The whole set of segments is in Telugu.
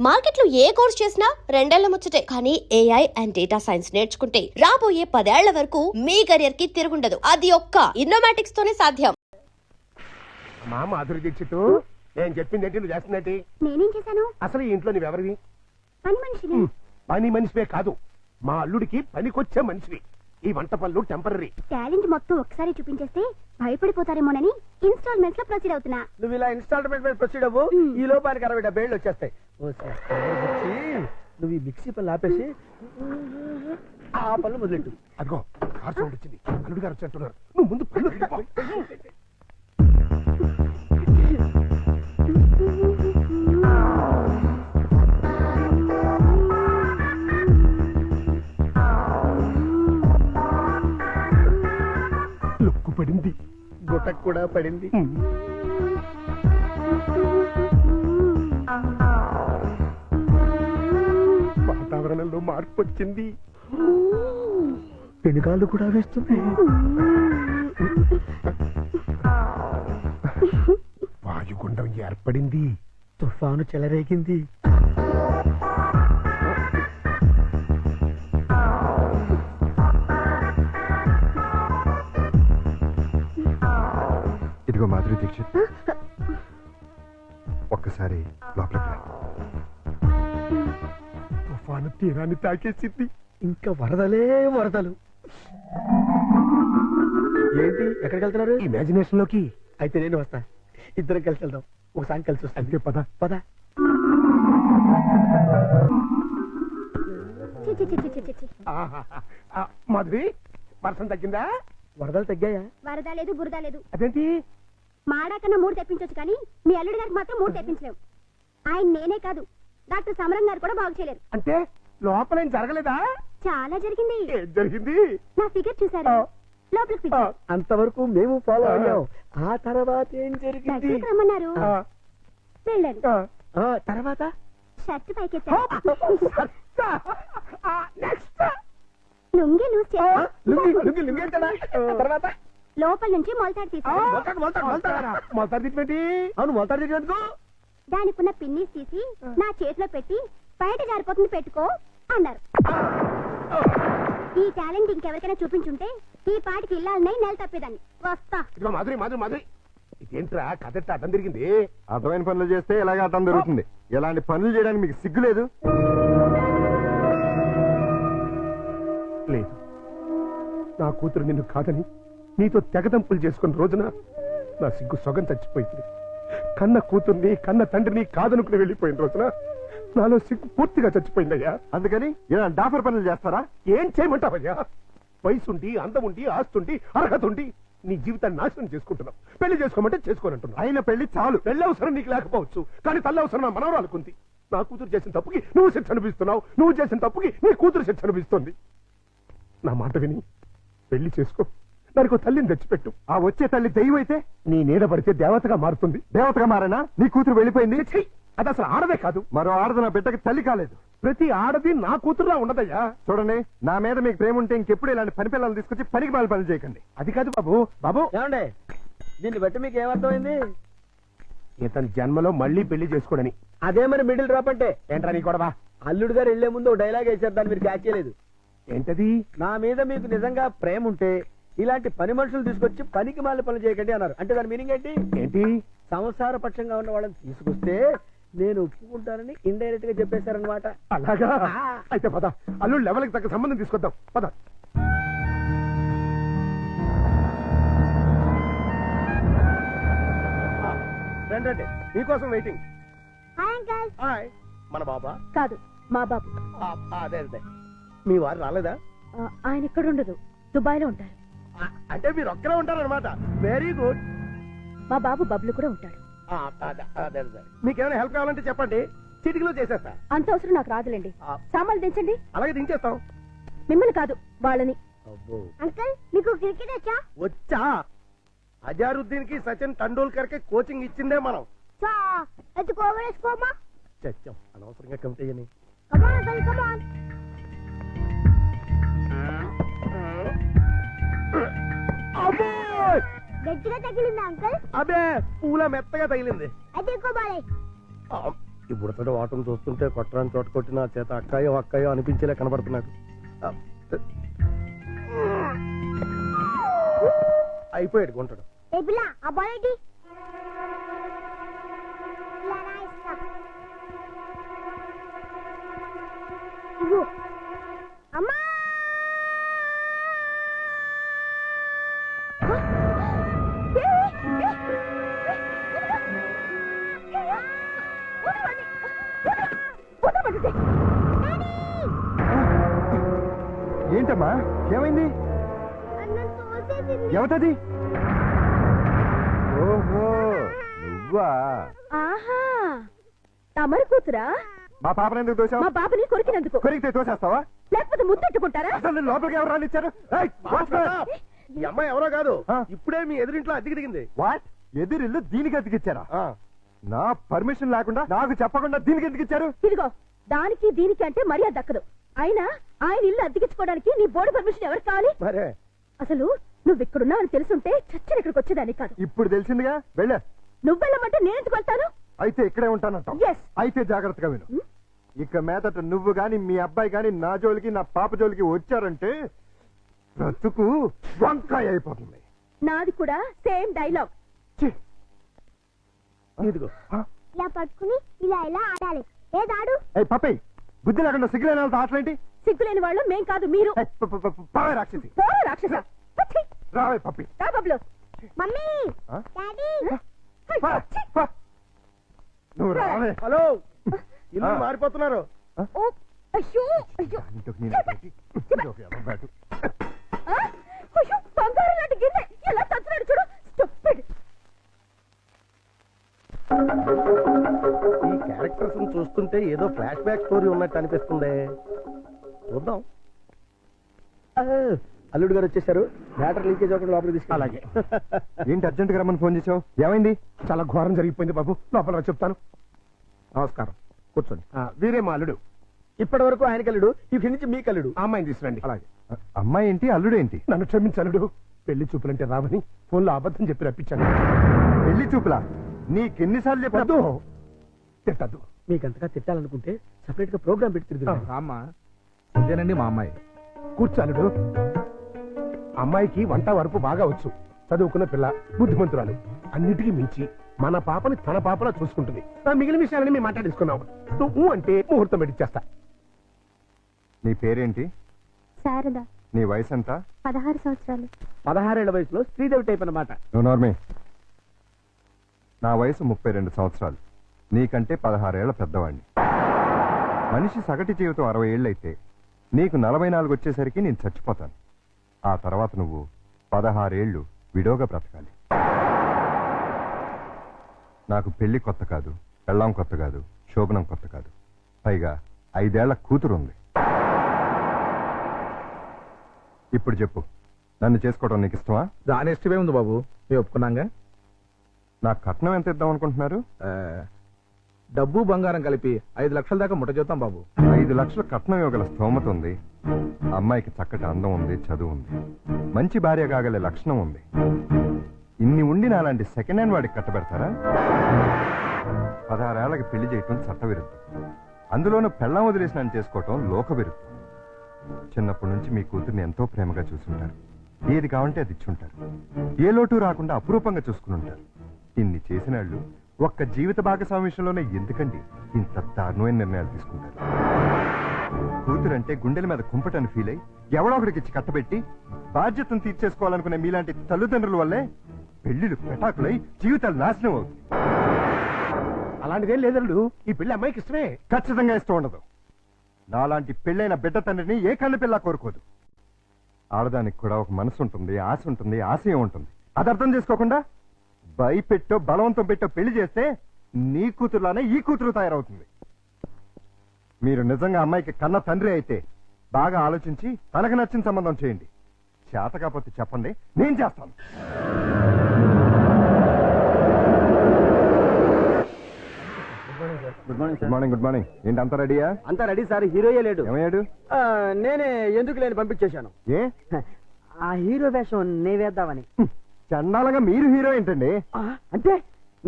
మార్కెట్లో ఏ కోర్స్ చేసినా రెండేళ్ల ముచ్చటే. కానీ ఏఐ అండ్ డేటా సైన్స్ నేర్చుకుంటే రాబోయే 10 ఏళ్ల వరకు మీ కెరియర్ కి తిరుగుండదు. అది ఒక్క ఇన్నోమాటిక్స్ తోనే సాధ్యం. మా మాధురి దీక్షిత్ నేను చెప్పింది ఏంటి, నువ్వు చేస్తున్నట్టు? నేనేం చేశాను? అసలు ఈ ఇంట్లో నువ్వెవరివి? పని మనిషిని. పని మనిషివే కాదు, మా అల్లుడికి పనికొచ్చే మనిషివి. ఈ వంట పనులు టెంపరీ. టాలెంట్ మొత్తం ఒకసారి చూపించేస్తే భయపడిపోతారేమోనని ఇన్స్టాల్మెంట్స్ లో ప్రొసీడ్ అవుతున్నా. నువ్వు ఇలా ఇన్స్టాల్మెంట్ మీద ప్రొసీడ్ అవ్వు, ఈ లోపానికి 60-70 ఏళ్ళు వచ్చేస్తాయి. నువ్వు ఈ మిక్సీ పనులు ఆపేసి ఆ పనులు మొదలెట్టు. అదిగో కార్ సౌండ్ వచ్చింది, అల్లుడు గారు వచ్చేట్టున్నారు. నువ్వు ముందు పనులు వెళ్ళిపో. లుక్కు పడింది, గుటకు కూడా పడింది. వాతావరణంలో మార్పు వచ్చింది, పెనుగాళ్ళు కూడా వేస్తున్నాయి. వాయుగుండం ఏర్పడింది, తుఫాను చెలరేగింది. ఇదిగో మాధురి దీక్షిత్, ఒక్కసారి లోపలికి రా. తుఫాను తీరాన్ని తాకేసింది. ఇంకా వరదలే వరదలు. ఏంటి, ఎక్కడికి వెళ్తున్నారు? ఇమాజినేషన్ లోకి. అయితే నేను వస్తా, ఇద్దరం కలిసి వెళ్దాం. ఒకసారి కలిసి వస్తాం. అంతే పద పద. చి, చి, చి, చి, చి, చి. మాధురి, వర్షం తగ్గిందా? వరదలు తగ్గాయా? వరద లేదు, బురద లేదు. అదేంటి? మాడా కన్నా 3 తెప్పించొచ్చు కానీ మీ అల్లుడి గారికి మాత్రం 3 తెప్పించలేవు. ఆయన నేనే కాదు, డాక్టర్ సమరం గారు కూడా బాగు చేయలేరు. అంటే లోపల ఏం జరగలేదా? చాలా జరిగింది. ఏం జరిగింది? నా ఫిగర్ చూసారా? లోపలికి పిలిచారు. అంతవరకు మేము ఫాలో అయ్యాం. ఆ తర్వాత ఏం జరిగింది? దగ్గరికి రమ్మన్నారు, ఆ, వెళ్ళాను. ఆ, తర్వాత షర్ట్ పైకెత్తాను, నెక్స్ట్ లుంగి లూజ్ చేశాను. లుంగి ఏంటన్నా? తర్వాత లోపల నుంచి మొలతాడు తీసాను. మొదటి తిప్పేంటి? అవును, మొలతాడు తిరిగేందుకు? దానికున్న పిన్నీస్ తీసి నా చేతిలో పెట్టి బయట జారిపోతుంది పెట్టుకో అన్నారు. ఈ టాలెంట్ ఇంకెవరికైనా చూపించుంటే ఈ పాటికి ఇల్లాలనే నెల తప్పేదాన్ని. వస్తా. ఇదిగో మాధురి, మాధురి, మాధురి, ఇదేంట్రా కథ అడ్డం తిరిగింది? అర్థమైన పనులు చేస్తే ఇలాగే అర్థం జరుగుతుంది. ఇలాంటి పనులు చేయడానికి మీకు సిగ్గు లేదు? లేదు, నా కూతురు నిన్ను కాదని నీతో తెగదంపులు చేసుకున్న రోజున నా సిగ్గు సొగం చచ్చిపోయింది. కన్న కూతుర్ని కన్న తండ్రిని కాదనుకుని వెళ్ళిపోయిన రోజున నాలో సిగ్గు పూర్తిగా చచ్చిపోయిందయ్యా. అందుకని ఇలా డాఫర్ పనులు చేస్తారా? ఏం చేయమంటావయ్యా? వయసుండి, అందముండి, ఆస్తుండి, అర్హత ఉండి నీ జీవితాన్ని నాశనం చేసుకుంటున్నావు. పెళ్లి చేసుకోమంటే చేసుకోనంటున్నావు. అయిన పెళ్లి చాలు. పెళ్లి అవసరం నీకు లేకపోవచ్చు, కానీ తల్లి అవసరం నా మనవరాలకుంది. నా కూతురు చేసిన తప్పుకి నువ్వు శిక్ష అనిపిస్తున్నావు, నువ్వు చేసిన తప్పుకి నీ కూతురు శిక్ష అనిపిస్తుంది. నా మాట విని పెళ్లి చేసుకో, దానికి తల్లిని తెచ్చిపెట్టు. ఆ వచ్చే తల్లి దెయ్యం అయితే నీ నీడ పడితే దేవతగా మారుతుంది. దేవతగా మారేనా? నీ కూతురు వెళ్ళిపోయింది. ఛీ! అది అసలు ఆడదే కాదు. మరో ఆడది నా బిడ్డకి తల్లి కాలేదు. ప్రతి ఆడది నా కూతురులా ఉండదయ్యా. చూడండి, నా మీద మీకు ప్రేమ ఉంటే ఇంకెప్పుడు ఇలాంటి పని పిల్లలు తీసుకొచ్చి పనికి మాలి పనులు చేయకండి. అది కాదు బాబు. బాబు, ఏమండి, దీన్ని బట్టి మీకు ఏమర్థమైంది? ఇతని జన్మలో మళ్ళీ పెళ్లి చేసుకోడని. అదే మరి మిడిల్ డ్రాప్ అంటే. ఏంట్రా నీ గొడవ? అల్లుడు గారు వెళ్లే ముందు డైలాగ్ వేసారు, దాన్ని మీరు క్యాచ్ చేయలేదు. ఏంటది? నా మీద మీకు నిజంగా ప్రేమ ఉంటే ఇలాంటి పని మనుషులు తీసుకొచ్చి పనికి మాలి పనులు చేయకండి అన్నారు. అంటే దాని మీనింగ్ ఏంటి? ఏంటి? సంసార పక్షంగా ఉన్న వాళ్ళని తీసుకొస్తే నేను ఒప్పుకుంటానని ఇండైరెక్ట్ గా చెప్పేశారనమాట. అలాగా? అయితే పద, అల్లుడు లెవెల్కి తగ్గ సంబంధం తీసుకొద్దాం. పద. రండి, మీకోసం వెయిటింగ్. Hi uncle. హాయ్. మన బాబా? కాదు, మా బాబు. అదే అదే. మీ వారు రాలేదా? ఆయన ఇక్కడ ఉండదు, దుబాయ్ లో ఉంటారు. అంటే మీరు ఒక్కరే ఉంటారనమాట. Very good. మా బాబు బబ్లు కూడా ఉంటాడు. మీకేమైనా హెల్ప్ కావాలంటే చెప్పండి, చిటికలో చేసేస్తా. అంత అవసరం నాకు రాదులేండి. సామాన్లు దించండి. అలాగే దించేస్తాం. మిమ్మల్ని కాదు, వాళ్ళని. అబ్బో, అంకల్, మీకు క్రికెట్ వచ్చా? వచ్చా? అజారుద్దీన్ కి సచిన్ టెండూల్కర్ కి కోచింగ్ ఇచ్చిందే మనం. చచ్చాం అనవసరంగా కమిటీ అని. గట్టిగా తగిలిందా అంకల్? అబే, పూల మెత్తగా తగిలింది. అయితే ఎక్కువ బాలే. ఈ బుడతడు వాటం చూస్తుంటే కొట్టరాని చోట కొట్టిన చేత అక్కాయో అక్కాయో అనిపించేలా కనబడుతున్నాడు. అయిపోయాడు గుంటడు. ఏ పిల్ల ఆ బాల్ ఏంటి? ఇలా రా ఇస్తా. ఇవ్వు. అమ్మా ఏంటమ్మా ఏమైంది? అన్నం తోసేసింది. ఎవతది? ఓహో నువ్వా? ఆహా తమరి కూతురా? మా పాపను ఎందుకు తోసావు? మా బాబుని కొరికినందుకు. కొరికితే తోసేస్తావా? లేకపోతే ముద్దెట్టుకుంటారా? అసలు లోపలికి ఎవరు రానిచ్చారు? ఈ అమ్మాయి ఎవరో కాదు, ఆ. ఇప్పుడే మీ ఎదురింట్లో అద్దెకి దిగింది. వాట్? ఎదురిల్లు దీనికి అతికిచ్చారా? నా పర్మిషన్ లేకుండా నాకు చెప్పకుండా దీనికి ఎందుకు ఇచ్చారు? ఇదిగో దానికి దీనికి అంటే మర్యాద దక్కదు. అయినా ఆయన ఇల్లు అద్దెకించుకోవడానికి నీ బోర్డు పర్మిషన్ ఎవరికి కావాలి? మరే అసలు నువ్వు ఇక్కడున్నావని తెలుసుంటే చచ్చిన ఇక్కడికి వచ్చేదాన్ని కాదు. ఇప్పుడు తెలిసిందిగా వెళ్ళా. నువ్వు వెళ్ళమంటే నేను ఎందుకు వెళ్తాను? అయితే ఇక్కడే ఉంటానంటావు. Yes. అయితే జాగ్రత్తగా విను. ఇక మీదట నువ్వు గాని మీ అబ్బాయి గాని నా జోలికి నా పాప జోలికి వచ్చారంటే బ్రతుకు వంకాయ అయిపోతుంది. నాది కూడా సేమ్ డైలాగ్. ఛీ! ఇదిగో ఇలా పట్టుకుని ఇలా ఇలా ఆడాలి. ఏదాడు? ఏయ్ పప్పి, బుద్ధి లేకుండా సిగ్గులేని వాళ్ళతో ఆటలేంటి? సిగ్గులేని వాళ్ళు మేం కాదు మీరు. ఏయ్, పావే రాక్షసి. పోరా రాక్షస. పచ్చి. రావే పప్పి. రా బబ్లు. మమ్మీ ఆ? డాడీ పా, పా. నువ్వు రావే. హలో, ఇల్లు ఆ. మారిపోతున్నారు. ఓ అయ్యో అయ్యో. ఇంటికి నేను పెట్టి, ఇదొక ఎర్ర బ్యాటు. ఆ? అయ్యో బంగారం లాంటి గిన్నె ఎలా తచ్చున్నాడు చూడు. స్టూపిడ్. ఈ క్యారెక్టర్స్ చూస్తుంటే ఏదో ఫ్లాష్ బ్యాక్ స్టోరీ ఉన్నట్టు అనిపిస్తుంది. చూద్దాం. ఆ, అల్లుడు గారు వచ్చేసారు. బ్యాటర్ లీకేజ్ అవ్వకుండా లోపలికి తీసుకు. అలాగే. ఏంటి అర్జెంట్ గా రమ్మని ఫోన్ చేసావు? ఏమైంది? చాలా ఘోరం జరిగిపోయింది బాబు. లోపల రా చెప్తాను. నమస్కారం, కూర్చోండి. వీరే మా అల్లుడు. ఇప్పటి వరకు ఆయన కల్లుడు, ఇక్కడి నుంచి మీ కల్లుడు. ఆ అమ్మాయిని తీసుకురండి. అలాగే. అమ్మాయి ఏంటి అల్లుడు ఏంటి? నన్ను క్షమించలుడు. పెళ్లి చూపులంటే రావని ఫోన్లో అబద్ధం చెప్పి రప్పించాను. పెళ్లి చూపులా? నీకెన్నిసార్లు చెప్పొద్దు. తిట్టద్దు. మీకంతగా తిట్టాలనుకుంటే సెపరేట్ గా ప్రోగ్రామ్ పెట్టి తిరుగుతాం. రామ్మా, అదేనండి మా అమ్మాయి. కూర్చాలుడు. అమ్మాయికి వంట వరపు బాగా వచ్చు. చదువుకున్న పిల్ల, బుద్ధిమంతురాలు. అన్నిటికీ మించి మన పాపని తన పాపలా చూసుకుంటుంది. ఆ మిగిలిన విషయాలని మేము మాట్లాడేసుకున్నాం. నువ్వు అంటే ముహూర్తం పెట్టిచ్చేస్తా. నీ పేరేంటి? శారద నీ వయసు ఎంత? 16 సంవత్సరాలు. 16 ఏళ్ల వయసులో శ్రీదేవి టైప్ అన్నమాట. నోర్మే. నా వయసు 32 సంవత్సరాలు. నీకంటే 16 ఏళ్ల పెద్దవాడిని. మనిషి సగటు జీవితం 60 ఏళ్ళైతే నీకు 44 వచ్చేసరికి నేను చచ్చిపోతాను. ఆ తర్వాత నువ్వు 16 ఏళ్ళు విడోగా బ్రతకాలి. నాకు పెళ్లి కొత్త కాదు, పెళ్ళాం కొత్త కాదు, శోభనం కొత్త కాదు. పైగా 5 ఏళ్ల కూతురుంది. ఇప్పుడు చెప్పు, నన్ను చేసుకోవడం నీకు ఇష్టమా? దాని ఇష్టమే ఉంది బాబు, మేము ఒప్పుకున్నాగా. నాకు కట్నం ఎంత ఇద్దాం అనుకుంటున్నారు? డబ్బు బంగారం కలిపి 5 లక్షల దాకా ముట్ట చేద్దాం బాబు. 5 లక్షల కట్నం ఇవ్వగల స్తోమత ఉంది. అమ్మాయికి చక్కటి అందం ఉంది, చదువు ఉంది, మంచి భార్య కాగలే లక్షణం ఉంది. ఇన్ని ఉండి నాలాంటి సెకండ్ హ్యాండ్ వాడికి కట్టబెడతారా? 16 ఏళ్ళకి పెళ్లి చేయటం చట్టవిరుద్ధం. అందులోనూ పెళ్ళాం వదిలేసినాన్ని చేసుకోవటం లోకవిరుద్ధం. చిన్నప్పటి నుంచి మీ కూతుర్ని ఎంతో ప్రేమగా చూసుంటారు. ఏది కావంటే అది ఇచ్చుంటారు. ఏ లోటు రాకుండా అపురూపంగా చూసుకుని ఉంటారు. ఇన్ని చేసినాళ్ళు ఒక్క జీవిత భాగస్వామి విషయంలోనే ఎందుకండి ఇంత దారుణమైన నిర్ణయాలు తీసుకుంటారు? కూతురంటే గుండెల మీద కుంపటని ఫీల్ అయి ఎవడో ఒకడికి ఇచ్చి కట్టబెట్టి బాధ్యతను తీర్చేసుకోవాలనుకునే మీలాంటి తల్లిదండ్రుల వల్లే పెళ్లిళ్ళు పెటాకులై జీవితాలు నాశనం అవుతుంది. అలాంటిదేం లేదల్లుడు. ఈ పెళ్లి అమ్మాయికి ఇష్టమే. ఖచ్చితంగా ఇష్టం ఉండదు. నాలాంటి పెళ్ళైన బిడ్డ తండ్రిని ఏ కన్ను పిల్ల కోరుకోదు. ఆడదానికి కూడా ఒక మనసు ఉంటుంది, ఆశ ఉంటుంది, ఆశయం ఉంటుంది. అది అర్థం చేసుకోకుండా భయపెట్టో బలవంతం పెట్టో పెళ్లి చేస్తే నీ కూతురులానే ఈ కూతురు తయారవుతుంది. మీరు నిజంగా అమ్మాయికి కన్న తండ్రి అయితే బాగా ఆలోచించి తనకు నచ్చిన సంబంధం చేయండి. చేత కాకపోతే చెప్పండి, నేను చేస్తాను. Good morning good morning. Good morning. ఏంటి అంతా రెడీయా? అంతా రెడీ సార్. హీరోయే లేడు. ఏమయ్యాడు? నేనే ఎందుకు లేని పంపించేశాను. ఏ ఆ హీరో వేషం నే వేద్దామని. చండాలంగా మీరు హీరో ఏంటండి? అంటే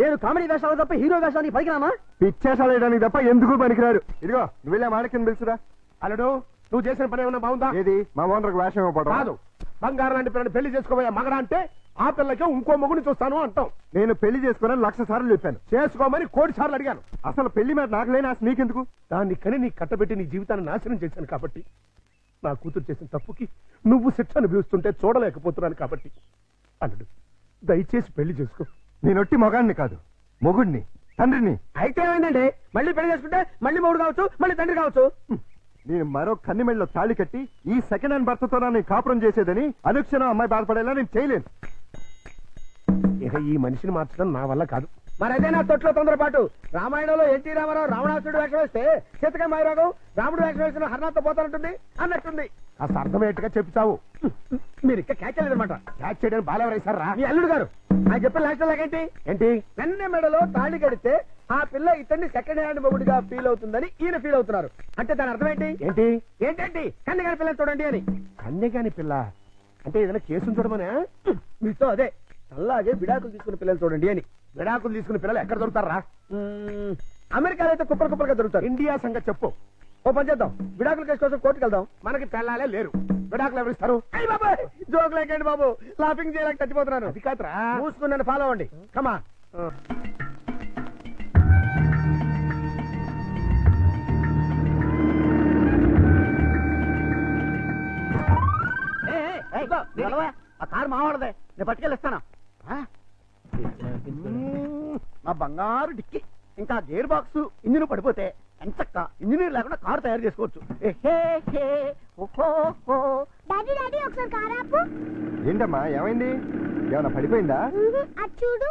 నేను కామెడీ వేషాలు తప్ప హీరో వేషానికి పైకిరామా? పిచ్చేసాలు వేయడానికి తప్ప ఎందుకు పనికిరారు. ఇదిగో నువ్వు వెళ్ళా మాడకిని పిలుచురా. అల్లుడు నువ్వు చేసిన పని ఏమన్నా బాగుందా? ఏది మా ఓనర్కి వేషం ఇవ్వడం కాదు, బంగారం లాంటి పిల్లని పెళ్లి చేసుకోబోయే మగడా అంటే ఆ పిల్లకి ఇంకో మొగుని చూస్తాను అంటాం. నేను పెళ్లి చేసుకోవాలని 1,00,000 సార్లు చెప్పాను. చేసుకోమని 1,00,00,000 సార్లు అడిగాను. అసలు పెళ్లి మీద నాకు లేని ఆశ నీకెందుకు? దాన్ని కని నీ కట్టబెట్టి నీ జీవితాన్ని నాశనం చేశాను కాబట్టి, నా కూతురు చేసిన తప్పుకి నువ్వు శిక్ష అనుభవిస్తుంటే చూడలేకపోతున్నాను కాబట్టి, అల్లుడు దయచేసి పెళ్లి చేసుకో. నేనొట్టి మొగాడిని కాదు, మొగుడిని, తండ్రిని. అయితే ఏమైందండి? మళ్ళీ పెళ్లి చేసుకుంటే మళ్ళీ మొగుడు కావచ్చు, మళ్ళీ తండ్రి కావచ్చు. నేను మరో కన్నిమెళ్ళలో తాళి కట్టి ఈ సెకండ్ హ్యాండ్ భర్తతో నేను కాపురం చేసేదని అనుక్షణం అమ్మాయి బాధపడేలా నేను చేయలేను. ఇక ఈ మనిషిని మార్చడం నా వల్ల కాదు. మరి అదే నా తొట్లో తొందరపాటు. రామాయణంలో ఎన్టీ రామారావు రావణాసుడు వేషం వేస్తే సీతకాయ మాయరాగం రాముడు వేషం వేసిన హర్నాథ్తో పోతానంటుంది అన్నట్టుంది. కాస్త అర్థమయ్యేట్టుగా చెప్తావు. మీరు ఇంకా క్యాచ్ చేయలేదన్నమాట. క్యాచ్ చేయడానికి బాలెవరేశారా? మీ అల్లుడు గారు ఆయన చెప్పిన లాస్ట్ లాగేంటి? ఏంటి? వెన్న మెడలో తాళి కడితే ఆ పిల్ల ఇతన్ని సెకండ్ హ్యాండ్ మొగుడిగా ఫీల్ అవుతుందని ఈయన ఫీల్ అవుతున్నారు. అంటే దాని అర్థం ఏంటి? ఏంటి? ఏంటండి కన్ను కాని పిల్లని చూడండి అని. కన్యగాని పిల్ల అంటే ఏదైనా కేసును చూడమనే? మీతో అదే అలాగే విడాకులు తీసుకున్న పిల్లలు చూడండి అని. విడాకులు తీసుకున్న పిల్లలు ఎక్కడ దొరుకుతారా? అమెరికాలో అయితే కుప్పలు కుప్పలుగా దొరుకుతారు. ఇండియా సంగతి చెప్పు. ఓ పని చేద్దాం, విడాకుల కేసు కోసం కోర్టుకు వెళ్దాం. మనకి పెళ్ళాలే లేరు, విడాకులు ఎవరు ఇస్తారు? అయ్యి బాబాయ్ జోక్ లేకండి బాబు, లాఫింగ్ చేయలేక చచ్చిపోతున్నాను. అది కాదురా. మూసుకుని నన్ను ఫాలో అవ్వండి. కమా ఆ కారు మావాడదే, నేను పట్టుకెళ్ళిస్తాను. మా బంగారు డిక్కి ఇంకా గేర్ బాక్స్ ఇంజిన్ పడిపోతే ఎంచక్క ఇంజనీర్ లేకుండా కారు తయారు చేసుకోవచ్చు. డాడీ డాడీ ఒకసారి కారు ఆపు. ఏంటమ్మా ఏమైంది? ఏమైనా పడిపోయిందా? అది చూడు.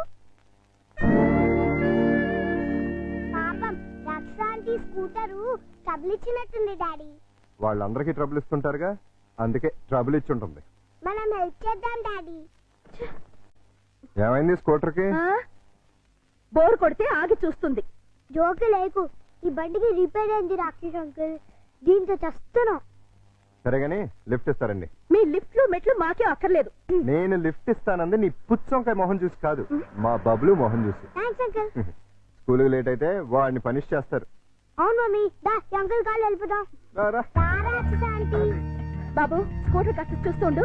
పాపం రక్షాంటి స్కూటరు ట్రబుల్ ఇచ్చినట్టుంది డాడీ. వాళ్ళందరికీ ట్రబుల్ ఇస్తుంటారుగా, అందుకే ట్రబుల్ ఇచ్చి ఉంటుంది. మనం హెల్ప్ చేద్దాం డాడీ. ఏమైంది స్కూటర్కి? బోర్ కొడితే ఆగి చూస్తుంది. జోకు లేకు, ఈ బండికి రిపేర్ అయింది రాకేష్ అంకుల్, దీంతో చస్తున్నాం. సరేగాని లిఫ్ట్ ఇస్తారండి. మీ లిఫ్ట్లు మెట్లు మాకే అక్కర్లేదు. నేను లిఫ్ట్ ఇస్తానంది నీ పుచ్చంకాయ మొహం చూసి కాదు, మా బబ్లు మొహం చూసి. Thanks uncle. స్కూల్కి లేట్ అయితే వాడిని పనిష్ చేస్తారు. అవును మమ్మీ, దా అంకుల్ కాళ్ళు వెళ్ళిపోదాం. రారా. ఆంటీ బాబు స్కూటర్ కాస్త చూస్తుండు.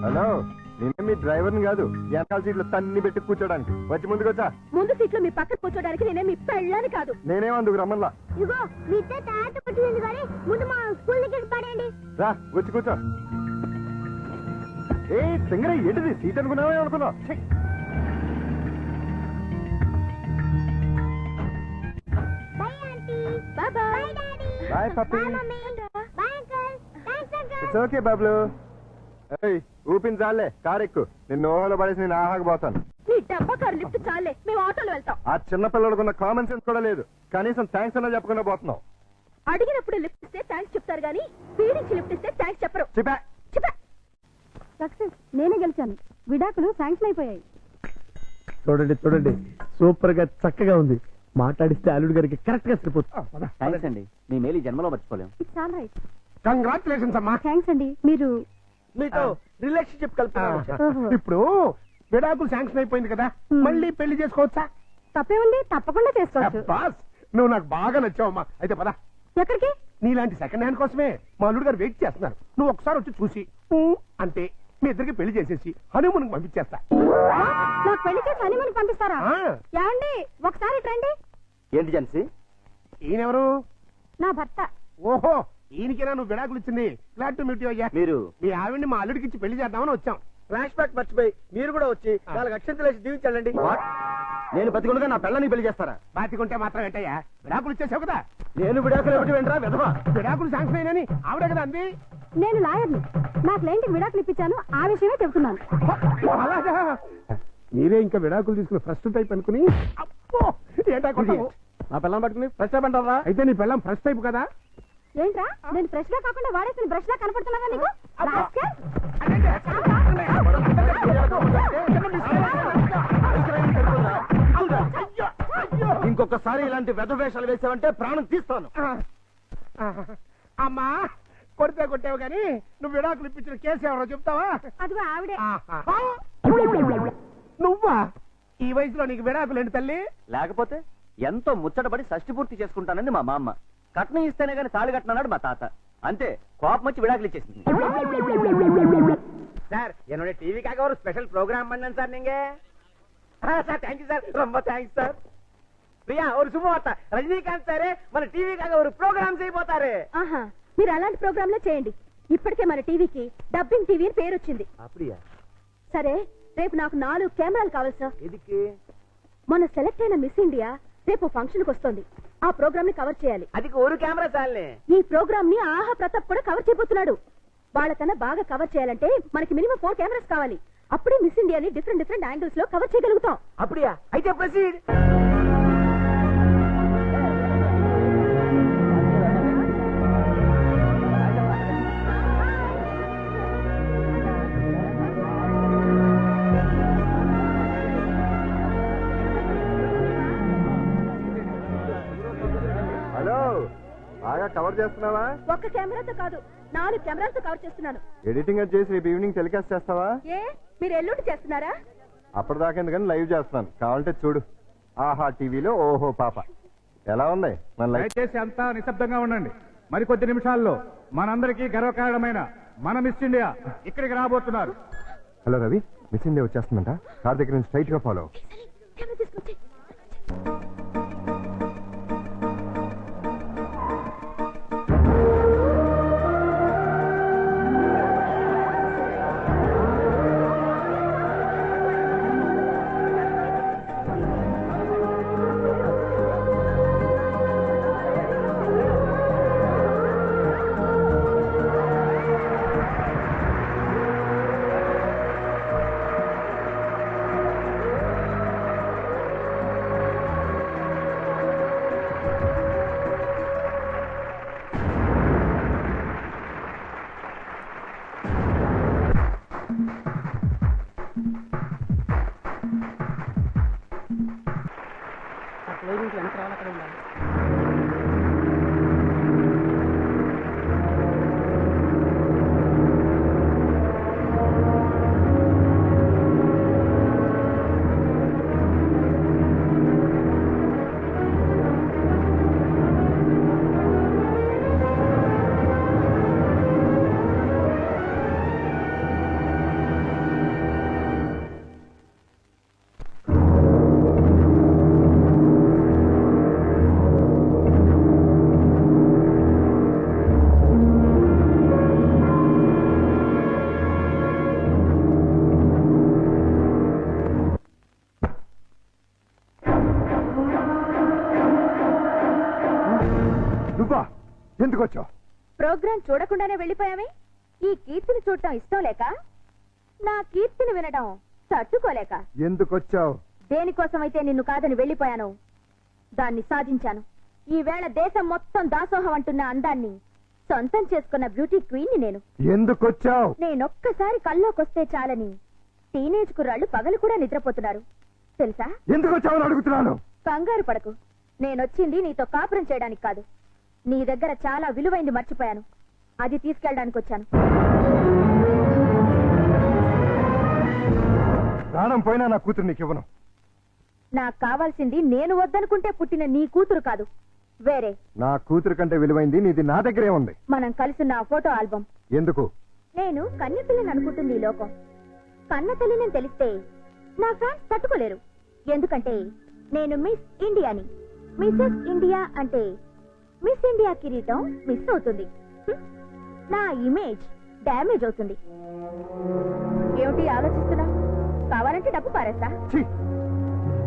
హలో, నేనే మీ డ్రైవర్ని కాదు, వెనకాల సీట్లో తన్ని పెట్టి కూర్చోడానికి. వచ్చి ముందుకొచ్చా. ముందు సీట్లో మీ పక్కన కూర్చోడానికి నేనే మీ పెళ్ళని కాదు. నేనేమందుకు రమ్మల్లా. ఇగో మీ ఇద్దరు తయారు పట్టింది కానీ ముందు మా స్కూల్ దగ్గర పడండి. రా వచ్చి కూర్చో. ఏ సింగరే ఏంటిది సీట్ అనుకున్నావే అనుకున్నావు? Bye aunty. Bye bye daddy. Bye Pappi. Bye mummy. Bye uncle. Thanks uncle. It's okay Bablu. ఏయ్ ఊపిన చాలే, కారు ఎక్కు. నిన్ను ఓహలో పడేసి నేను ఆహాకపోతాను. నీ డబ్బా కారు లిఫ్ట్ చాలే, మేము ఆటోలో వెళ్తాం. ఆ చిన్న పిల్లలకున్న కామన్ సెన్స్ కూడా లేదు, కనీసం థ్యాంక్స్ అన్నా చెప్పకుండా పోతున్నావు. అడిగినప్పుడు లిఫ్ట్ ఇస్తే థ్యాంక్స్ చెప్తారు కానీ పీడించి లిఫ్ట్ ఇస్తే థ్యాంక్స్ చెప్పరు. చెప్పా. సక్సెస్, నేనే గెలిచాను. విడాకులు శాంక్షన్ అయిపోయాయి. చూడండి చూడండి, సూపర్ గా చక్కగా ఉంది. మాట్లాడిస్తే అల్లుడు గారికి కరెక్ట్ గా సరిపోతుంది. థ్యాంక్స్ అండి, మీ మేలు జన్మలో మర్చిపోలేం. It's all right. కంగ్రాచులేషన్స్ అమ్మా. థ్యాంక్స్ అండి. మీరు మీతో రిలేషన్షిప్ కలుపుతున్నాను. ఇప్పుడు విడాకులు శాంక్షన్ అయిపోయింది కదా, మళ్ళీ పెళ్లి చేసుకోవచ్చా? తప్పే ఉంది, తప్పకుండా చేసుకోవచ్చు. బాస్ నువ్వు నాకు బాగా నచ్చావమ్మా. అయితే పద. ఎక్కడికి? నీలాంటి సెకండ్ హ్యాండ్ కోసమే మా అల్లుడు గారు వెయిట్ చేస్తున్నారు. నువ్వు ఒకసారి వచ్చి చూసి అంటే మీ ఇద్దరికి పెళ్లి చేసేసి హనీమూన్ పంపించేస్తా. నాకు పెళ్లి చేసి హనీమూన్ పంపిస్తారా? ఆ. ఏమండి ఒకసారి రండి. ఏంటి జన్సీ? ఈయనెవరు? నా భర్త. ఓహో, ఈయనకేనా నువ్వు విడాకులు ఇచ్చింది? గ్లాడ్ టు మీట్ యు అయ్యా. మీరు మీ ఆవిడ్ని మా అల్లుడికి ఇచ్చి పెళ్లి చేద్దామని వచ్చాం. ఫ్లాష్ బ్యాక్ మర్చిపోయి మీరు కూడా వచ్చి 4 అక్షంతలు వేసి దీవించండి. నేను బతికుండగా నా పిల్లని పెళ్లి చేస్తారా? బాతికుంటే మాత్రం ఏంటయ్యా, విడాకులు ఇచ్చేసావు కదా. నేను విడాకులు ఏమిటి వెంటరా విధవా? విడాకులు శాంక్షన్ అయినని ఆవిడే కదా అంది. నేను లాయర్ని. నా క్లయింట్కి విడాకులు ఇప్పించాను, ఆ విషయమే చెబుతున్నాను. అలాగా? మీరే ఇంకా విడాకులు తీసుకుని ఫస్ట్ టైప్ అనుకుని అబ్బో ఏంటా కొట్టావు? నా పిల్లని పట్టుకుని ప్రశ్న అయితే నీ పిల్లం ఫస్ట్ టైప్ కదా? ఏంట్రా నేను ఫ్రెష్ గా కాకుండా వాడేసిన బ్రష్ లా కనపడుతున్నాగా నీకు? రాస్కెల్. ఇంకొకసారి ఇలాంటి వెధవేషాలు వేసావంటే ప్రాణం తీస్తాను. అమ్మా కొడితే కొట్టావు కానీ నువ్వు విడాకులు ఇప్పించిన కేసు ఎవరో చెప్తావా? అదిగో ఆవిడే. ఆహా. నువ్వా? ఈ వయసులో నీకు విడాకులు ఏంటి తల్లి? లేకపోతే ఎంతో ముచ్చటపడి షష్టి పూర్తి చేసుకుంటానండి మా మామ. కట్నం ఇస్తేనే గానీ తాళి కట్టనన్నాడు మా తాత. అంతే, కోపం వచ్చి విడాకులు ఇచ్చేసింది. சார் என்னோட டிவிக்காக ஒரு ஸ்பெஷல் ப்ரோக்ராம் பண்ணேன் சார் நீங்க. சார் தேங்க்யூ சார், ரொம்ப தேங்க்ஸ் சார். ప్రియా ஒரு శుభవార్త, రజనీకాంత్ సారే మన టీవీకాக ஒரு ప్రోగ్రామ్ చేయబోతారు. ఆహా, మీరు అలాంటి ప్రోగ్రాంలే చేయండి. ఇప్పటికే మన టీవీకి డబ్బింగ్ టీవీ అని పేరు వచ్చింది. அப்படியா? సరే, రేపు నాకు 4 కెమెరాలు కావాలి సార్. ఎదికి? మొన్న సెలెక్ట్ అయిన మిస్ ఇండియా రేపు ఫంక్షన్ కి వస్తుంది. ఆ ప్రోగ్రామ్ ని కవర్ చేయాలి. అదికి ఒక కెమెరా చాలే. ఈ ప్రోగ్రామ్ ని ఆహా ప్రతాప్ కూడా కవర్ చేయబోతున్నాడు. వాళ్ళకన్నా బాగా కవర్ చేయాలంటే మనకి మినిమం 4 కెమెరాస్ కావాలి. అప్పుడే మిస్ ఇండియాని డిఫరెంట్ యాంగిల్స్ లో కవర్ చేయగలుగుతాం. அப்படியா? అయితే ప్రొసీడ్. హలో, బాగా కవర్ చేస్తున్నావా? ఒక్క కెమెరాతో కాదు, 4 కెమెరాలతో కవర్ చేస్తున్నాను. ఎడిటింగ్ అది చేసి రేపు ఈవినింగ్ టెలికాస్ట్ చేస్తావా? ఏ, మీరు ఎల్లుండి చేస్తున్నారా? అప్పటిదాకా ఎందుకని లైవ్ చేస్తున్నాను, కావాలంటే చూడు. ఆహా టీవీలో ఓహో పాప. ఎలా ఉంది మన లైవ్? దయచేసి అంతా నిశ్శబ్దంగా ఉండండి. మరికొద్ది నిమిషాల్లో మనందరికీ గర్వకారణమైన మన మిస్ ఇండియా ఇక్కడికి రాబోతున్నారు. హలో రవి, మిస్ ఇండియా వచ్చేస్తుందంట. కార్ దగ్గర నుంచి స్ట్రైట్ గా ఫాలో. కెమెరా తీసుకొచ్చి. నువ్వా? ఎందుకు వచ్చావు? ప్రోగ్రాం చూడకుండానే వెళ్ళిపోయామే. ఈ కీర్తిని చూడటం ఇష్టం లేక, నా కీర్తిని వినడం తట్టుకోలేక. ఎందుకు వచ్చావు? దేనికోసమైతే నిన్ను కాదని వెళ్ళిపోయాను, దాన్ని సాధించాను. ఈ వేళ దేశం మొత్తం దాసోహం అంటున్న అందాన్ని సొంతం చేసుకున్న బ్యూటీ క్వీన్ ని నేను. ఎందుకు వచ్చావు? నేనొక్కసారి కల్లోకొస్తే చాలని టీనేజ్ కుర్రాళ్ళు పగలు కూడా నిద్రపోతున్నారు తెలుసా? ఎందుకు వచ్చావు అడుగుతున్నాను. కంగారు పడకు, నేనొచ్చింది నీతో కాపురం చేయడానికి కాదు. నీ దగ్గర చాలా విలువైంది మర్చిపోయాను, అది తీసుకెళ్ళడానికి వచ్చాను. ప్రాణం పోయినా నా కూతురు నీకు ఇవ్వను. నాకు కావాల్సింది నేను వద్దనుకుంటే పుట్టిన నీ కూతురు కాదు, వేరే. నా కూతురు కంటే విలువైంది నీది నా దగ్గరే ఉంది. మనం కలిసిన ఆ ఫోటో ఆల్బమ్. ఎందుకు? నేను కన్నె పిల్లని అనుకుంటుంది ఈ లోకం. కన్న తల్లిని తెలిస్తే నా ఫ్యాన్స్ తట్టుకోలేరు. ఎందుకంటే నేను మిస్ ఇండియాని. మిసెస్ ఇండియా అంటే మిస్ ఇండియా కిరీటం మిస్ అవుతుంది, నా ఇమేజ్ డ్యామేజ్ అవుతుంది. ఏమిటి ఆలోచిస్తున్నా? కావాలంటే డబ్బు పారేస్తా. ఛీ!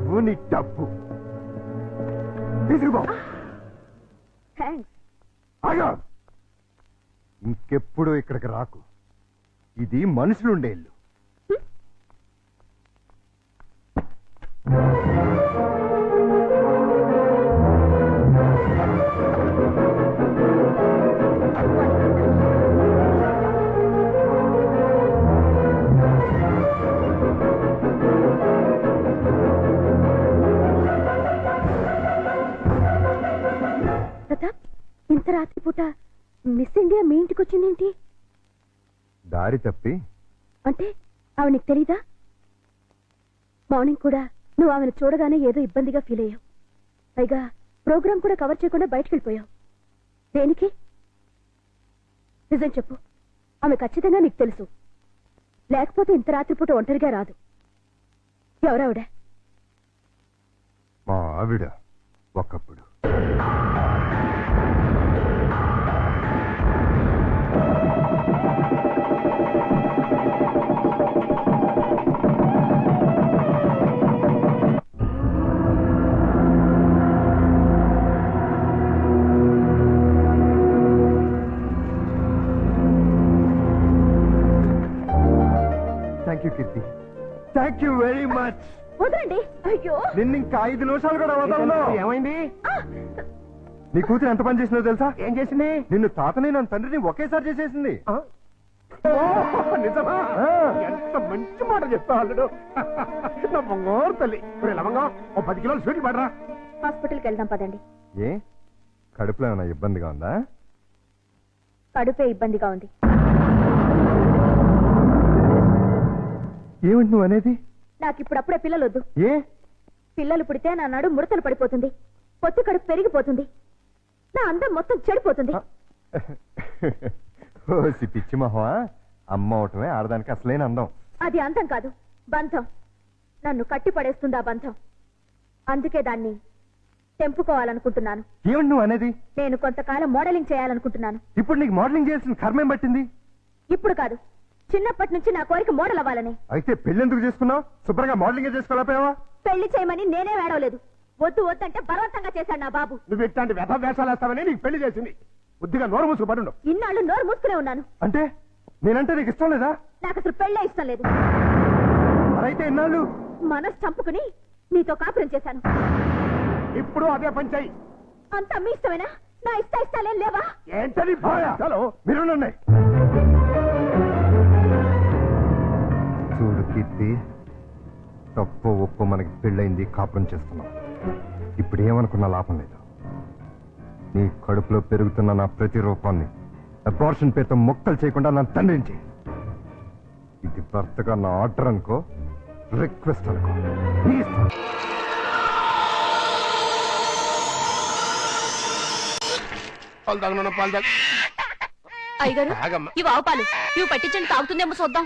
నువ్వు నీ డబ్బు తీసుకుపో. థ్యాంక్స్. ఆగా! ఇంకెప్పుడు ఇక్కడికి రాకు. ఇది మనుషులుండే ఇల్లు. ప్రతాప్, ఇంత రాత్రిపూట మిస్ ఇండియా మీ ఇంటికి వచ్చిందేంటి? దారి తప్పి అంటే ఆవిడ నీకు తెలీదా? మార్నింగ్ కూడా నువ్వు ఆమెను చూడగానే ఏదో ఇబ్బందిగా ఫీల్ అయ్యావు. పైగా ప్రోగ్రామ్ కూడా కవర్ చేయకుండా బయటకు వెళ్ళిపోయావు. దేనికి? నిజం చెప్పు. ఆమె ఖచ్చితంగా నీకు తెలుసు, లేకపోతే ఇంత రాత్రిపూట ఒంటరిగా రాదు. ఎవరావిడ? మా ఆవిడ ఒకప్పుడు. Thank you Keerthi, thank you very much. వదలండి. అయ్యో, నిన్ను ఇంకా 5 నిమిషాలు కూడా వదలను. ఏమైంది? నీ కూతురు ఎంత పని చేసిందో తెలుసా? ఏం చేసింది? నిన్ను తాతని నన్ను తండ్రిని ఒకేసారి చేసేసింది. నిజమా? ఎంత మంచి మాట చెప్తా అల్లుడు. నా బంగారు తల్లి. లవంగా ఓ 10 కిలోలు స్వీట్లు పడరా. హాస్పిటల్కి వెళ్దాం పదండి. ఏ కడుపులో ఏమైనా ఇబ్బందిగా ఉందా? కడుపే ఇబ్బందిగా ఉంది. ఏమిటి నువ్వు అనేది? నాకు ఇప్పుడప్పుడే పిల్లలు వద్దు. ఏ పిల్లలు పుడితే నా నడు ముడతలు పడిపోతుంది, పొత్తి కడుపు పెరిగిపోతుంది, నా అందం మొత్తం చెడిపోతుంది. ఓసి పిచ్చి మొహమా, అమ్మ అవటమే ఆడదానికి అసలైన అందం. అది అందం కాదు, బంధం. నన్ను కట్టి పడేస్తుంది ఆ బంధం. అందుకే దాన్ని తెంపుకోవాలనుకుంటున్నాను. ఏమిటి నువ్వు అనేది? నేను కొంతకాలం మోడలింగ్ చేయాలనుకుంటున్నాను. ఇప్పుడు నీకు మోడలింగ్ చేయాల్సిన కర్మేం పట్టింది? ఇప్పుడు కాదు, చిన్నప్పటి నుంచి నా కోరిక మోడల్ అవ్వాలని. అయితే పెళ్లి ఎందుకు చేసుకున్నావు? శుభ్రంగా మోడలింగ్ చేసుకోలేకపోయావా? పెళ్లి చేయమని నేనే వేడవలేదు. వద్దు వద్దంటే బలవంతంగా చేశాడు నా బాబు. నువ్వు ఇట్లాంటి వ్యధ వేషాలు వేస్తావని నీకు పెళ్లి చేసింది. బుద్ధిగా నోరు మూసుకు పడుండు. ఇన్నాళ్ళు నోరు మూసుకునే ఉన్నాను. అంటే నేనంటే నీకు ఇష్టం లేదా? నాకు అసలు పెళ్ళే ఇష్టం లేదు. మరైతే ఇన్నాళ్ళు మనసు చంపుకుని నీతో కాపురం చేశాను. ఇప్పుడు అదే పని చెయ్యి. అంతా మీ ఇష్టమేనా? నా ఇష్టాలేం లేవా? ఏంటని చలో మీరున్నాయి. చూడు కీర్తి, తప్పు ఒప్పు మనకి పెళ్ళైంది, కాపురం చేస్తున్నాం. ఇప్పుడు ఏమనుకున్నా లాభం లేదు. నీ కడుపులో పెరుగుతున్న నా ప్రతి రూపాన్ని అబార్షన్ పేరుతో మొక్కలు చేయకుండా నా తండ్రించి. ఇది భర్తగా నా ఆర్డర్ అనుకో, రిక్వెస్ట్ అనుకో. నీ ఇష్టం. పాలు తాగను, పాలు తాగ. అయ్యగారు, తాగమ్మా. ఇవి ఆవు పాలు. ఇవి పట్టించండి, తాగుతుందేమో చూద్దాం.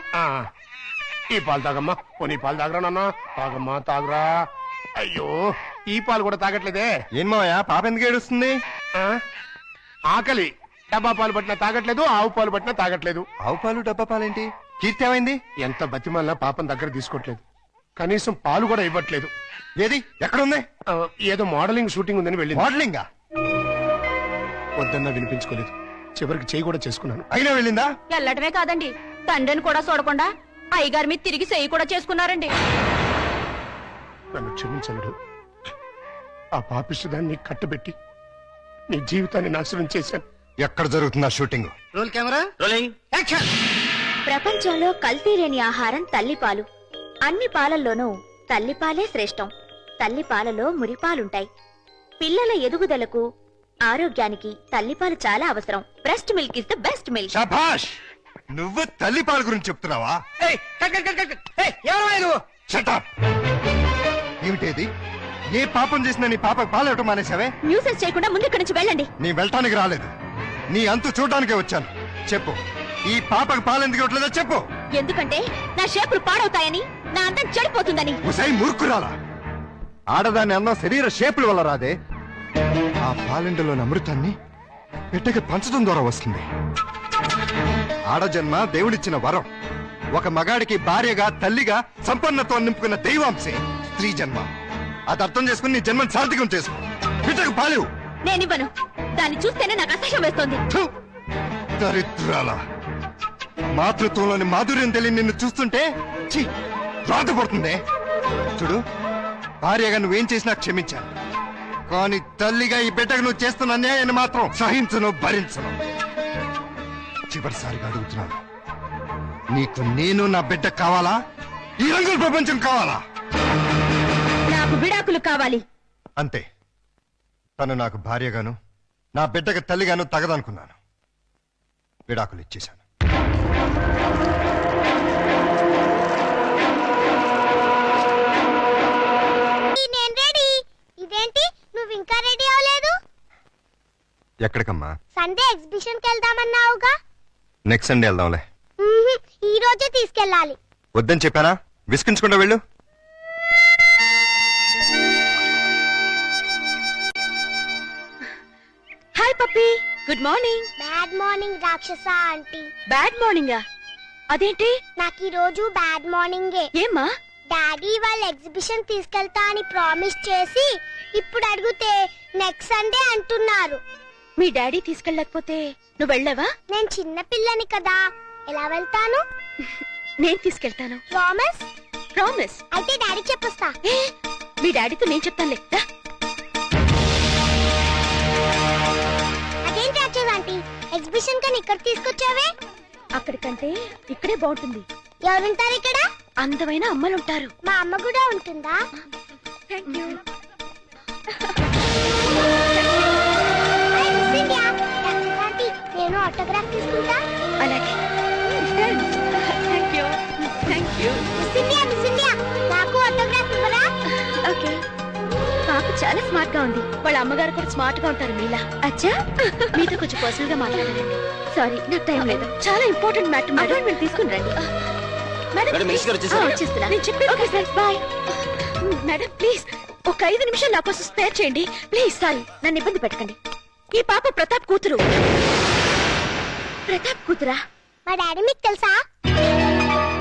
ఈ పాలు తాగమ్మా. పోనీ పాలు తాగరా నాన్న. తాగమ్మా, తాగరా. అయ్యో, ఈ పాలు కూడా తాగట్లేదే. ఏం మావయ్య, పాప ఎందుకు ఏడుస్తుంది? ఆ? ఆకలి. డబ్బా పాలు పట్టినా తాగట్లేదు, ఆవు పాలు పట్టినా తాగట్లేదు. ఆవు పాలు డబ్బా పాలేంటి? కీర్తి ఏమైంది? ఎంత బతిమాలినా పాపం దగ్గర తీసుకోవట్లేదు. కనీసం పాలు కూడా ఇవ్వట్లేదు. ఏది ఎక్కడుంది? ఏదో మోడలింగ్ షూటింగ్ ఉందని వెళ్ళింది. మోడలింగా? వద్దన్నా వినిపించుకోలేదు. చివరికి చేయి కూడా చేసుకున్నాను. అయినా వెళ్ళిందా? వెళ్ళటమే కాదండి, తండ్రిని కూడా చూడకుండా అయ్యగారి మీద తిరిగి చెయ్యి కూడా చేసుకున్నారండి. నన్ను క్షమించడు. ఆ పాపిష్టిదాన్ని కట్టబెట్టి నీ జీవితాన్ని నాశనం చేశాను. ఎక్కడ జరుగుతుందా shooting? Roll camera, rolling, action. ప్రపంచంలో కల్తీ లేని ఆహారం తల్లిపాలు. అన్ని పాలల్లోనూ తల్లిపాలే శ్రేష్టం. తల్లిపాలలో మురిపాలుంటాయి. పిల్లల ఎదుగుదలకు, ఆరోగ్యానికి తల్లిపాలు చాలా అవసరం. Breast milk is the best milk. శభాష్! నువ్వు తల్లి పాల గురించి చెప్తున్నావా? ఏమిటేది? ఏ పాపం చేసినా నీ పాపకు పాలు ఇవ్వటం మానేసావే? న్యూసెన్స్ చేయకుండా ముందు ఇక్కడి నుంచి వెళ్ళండి. నీ వెళ్ళటానికి రాలేదు, నీ అంతు చూడటానికే వచ్చాను. చెప్పు, ఈ పాపకు పాలు ఎందుకు ఇవ్వట్లేదో చెప్పు. ఎందుకంటే నా షేపులు పాడవుతాయని, నా అందం చెడిపోతుందని. ఉసై మూర్ఖురాలా! ఆడదాని అందం శరీర షేపుల వల్ల రాదే. ఆ పాలెండలోని అమృతాన్ని బిడ్డకి పంచడం ద్వారా వస్తుంది. ఆడజన్మ దేవుడిచ్చిన వరం. ఒక మగాడికి భార్యగా, తల్లిగా సంపన్నత్వం నింపుకున్న దైవాంశే స్త్రీ జన్మ. అది అర్థం చేసుకుని నీ జన్మను సార్థకం చేసుకో. బిడ్డకు పాలేవు. నేనివ్వను. దాన్ని చూస్తేనే నాకు అసహ్యం వేస్తోంది. దరిద్రాల! మాతృత్వంలోని మాధుర్యం తెలియని నిన్ను చూస్తుంటే బాధపడుతుంది. చూడు, భార్యగా నువ్వేం చేసినా క్షమించాను, కానీ తల్లిగా ఈ బిడ్డకు నువ్వు చేస్తున్న అన్యాయాన్ని మాత్రం సహించను, భరించను. చివరిసారిగా అడుగుతున్నాను, నీకు నేను నా బిడ్డ కావాలా? ఈ రంగుల ప్రపంచం కావాలా? నాకు విడాకులు కావాలి. అంతే. తను నాకు భార్యగాను, నా బిడ్డకు తల్లిగాను తగదనుకున్నాను. విడాకులు ఇచ్చేశాను. నేను రెడీ. ఇదేంటి నువ్వు ఇంకా రెడీ అవ్వలేదు? ఎక్కడికమ్మా? సండే ఎగ్జిబిషన్ కి వెళ్దామన్నావుగా. నెక్స్ట్ సండే వెళ్దాంలే. ఈ రోజే తీసుకెళ్ళాలి. వద్దని చెప్పానా? విసిగించకుండా వెళ్ళు. Hi puppy, good morning. Bad morning రాక్షస ఆంటీ. బ్యాడ్ మార్నింగా? అదేంటి? నాకు ఈ రోజు బ్యాడ్ మార్నింగే. ఏమ్మా? డాడీ వాళ్ళ ఎగ్జిబిషన్ తీసుకెళ్తా అని ప్రామిస్ చేసి ఇప్పుడు అడిగితే నెక్స్ట్ సండే అంటున్నారు. మీ డాడీ తీసుకెళ్ళకపోతే నువ్వు వెళ్ళావా? నేను చిన్న పిల్లని కదా, ఎలా వెళ్తాను? నేను తీసుకెళ్తాను. ప్రామిస్? ప్రామిస్. అయితే డాడీ చెప్పొస్తా. మీ డాడీతో నేను చెప్తానులే. అదేంటి రాక్షస ఆంటీ, ఎగ్జిబిషన్ కని ఇక్కడ తీసుకొచ్చావే? అక్కడికంటే ఇక్కడే బాగుంటుంది. ఎవరుంటారు ఇక్కడ? అందమైన అమ్మలుంటారు. మా అమ్మ కూడా ఉంటుందా? Thank you. నేను ఆటోగ్రాఫ్ తీసుకుంటా. అలాగే. Thank you. Thank you. Miss India నాకు ఆటోగ్రాఫ్ ఇవ్వరా? ఓకే. పాప చాలా స్మార్ట్ గా ఉంది. వాళ్ళ అమ్మగారు కూడా స్మార్ట్ గా ఉంటారు మీలా. అచ్చా, మీతో కొంచెం పర్సనల్ గా మాట్లాడాలండి. సారీ, నాకు టైం లేదు. చాలా ఇంపార్టెంట్ మ్యాటర్. అపాయింట్మెంట్ తీసుకుని రండి. మేడం, వచ్చేస్తున్నా. నేను చెప్పేది. Okay sir, bye. Madam please ఒక 5 నిమిషాలు నా కోసం స్పేర్ చేయండి ప్లీజ్. సారీ, నన్ను ఇబ్బంది పెట్టకండి. ఈ పాప ప్రతాప్ కూతురు. ప్రతాప్ కూతురా? మా డాడీ మీకు తెలుసా?